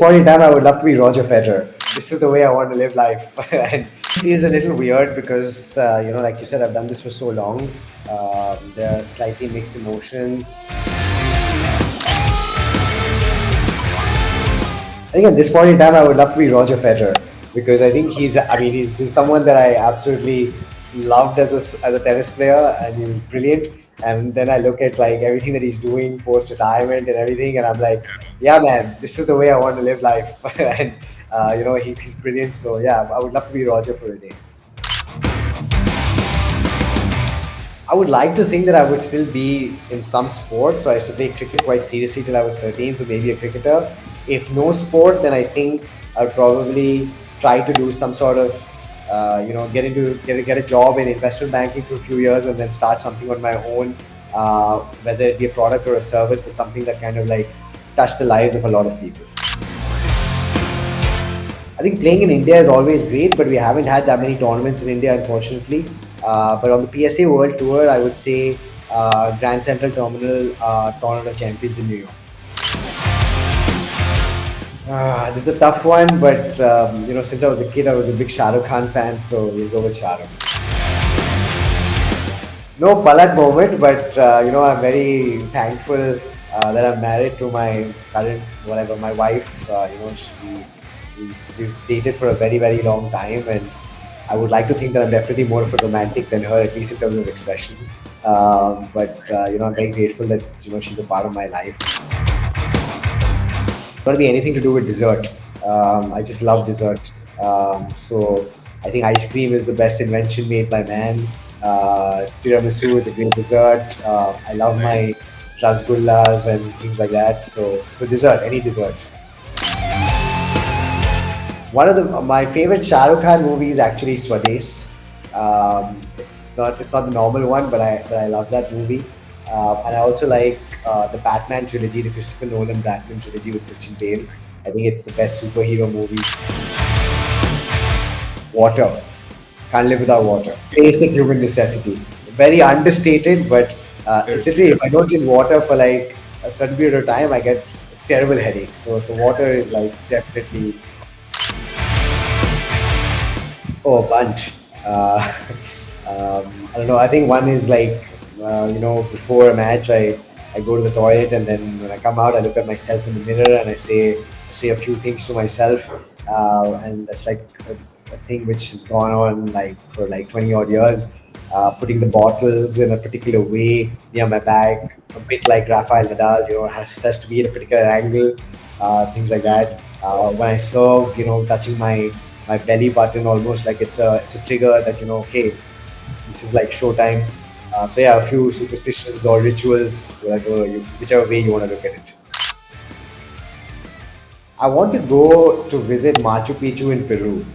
point in time, I would love to be Roger Federer. This is the way I want to live life. And it feels a little weird because, like you said, I've done this for so long. There are slightly mixed emotions. I think at this point in time, I would love to be Roger Federer because I think he's someone that I absolutely loved as a tennis player, and he's brilliant. And then I look at like everything that he's doing post retirement and everything, and I'm like, yeah, man, this is the way I want to live life. And he's brilliant. So yeah, I would love to be Roger for a day. I would like to think that I would still be in some sport. So I used to play cricket quite seriously till I was 13. So maybe a cricketer. If no sport, then I think I'd probably try to do some sort of, get a job in investment banking for a few years and then start something on my own, whether it be a product or a service, but something that kind of like touch the lives of a lot of people. I think playing in India is always great, but we haven't had that many tournaments in India, unfortunately. But on the PSA World Tour, I would say Grand Central Terminal Tournament of Champions in New York. This is a tough one, but since I was a kid, I was a big Shah Rukh Khan fan, so we'll go with Shah Rukh. No palat moment, but I'm very thankful that I'm married to my current, my wife. We've dated for a very, very long time, and I would like to think that I'm definitely more of a romantic than her, at least in terms of expression. I'm very grateful that she's a part of my life. It's going to be anything to do with dessert. I just love dessert. So I think ice cream is the best invention made by man. Tiramisu is a great dessert. I love my rasgullas and things like that. So dessert, any dessert. One of my favorite Shah Rukh Khan movies actually Swades. It's not the normal one, but I love that movie. And I also like the Batman trilogy, the Christopher Nolan Batman trilogy with Christian Bale. I think it's the best superhero movie. Water. Can't live without water. Basic human necessity. Very understated, but essentially, if I don't drink water for like a certain period of time, I get a terrible headache. So water is like definitely. Oh, a bunch. I don't know. I think one is like, before a match, I go to the toilet, and then when I come out, I look at myself in the mirror and I say a few things to myself, and that's like a thing which has gone on like for like 20 odd years. Putting the bottles in a particular way near my back, a bit like Rafael Nadal, has to be in a particular angle, things like that. When I serve, touching my belly button almost like it's a trigger that okay, this is like showtime. So yeah, a few superstitions or rituals, whichever way you want to look at it. I want to go to visit Machu Picchu in Peru.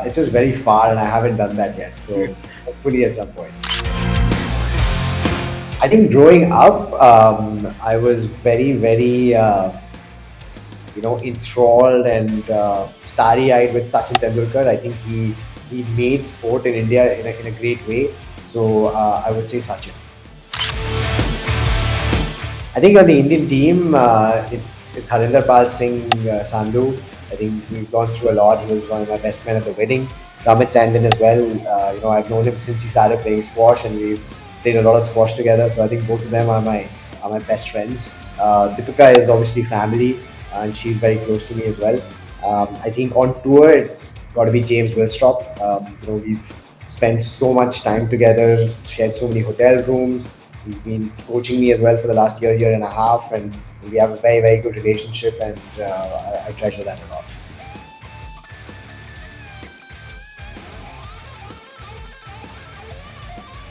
It's just very far, and I haven't done that yet. So hopefully at some point. I think growing up, I was very, very, enthralled and starry-eyed with Sachin Tendulkar. I think he made sport in India in a great way. So I would say Sachin. I think on the Indian team, it's Harinder Pal Singh Sandhu. I think we've gone through a lot. He was one of my best men at the wedding. Ramit Tandon as well. I've known him since he started playing squash, and we've played a lot of squash together. So I think both of them are my best friends. Deepika is obviously family, and she's very close to me as well. I think on tour, it's got to be James Willstrop. We've spent so much time together, shared so many hotel rooms. He's been coaching me as well for the last year and a half, and we have a very, very good relationship, and I treasure that a lot.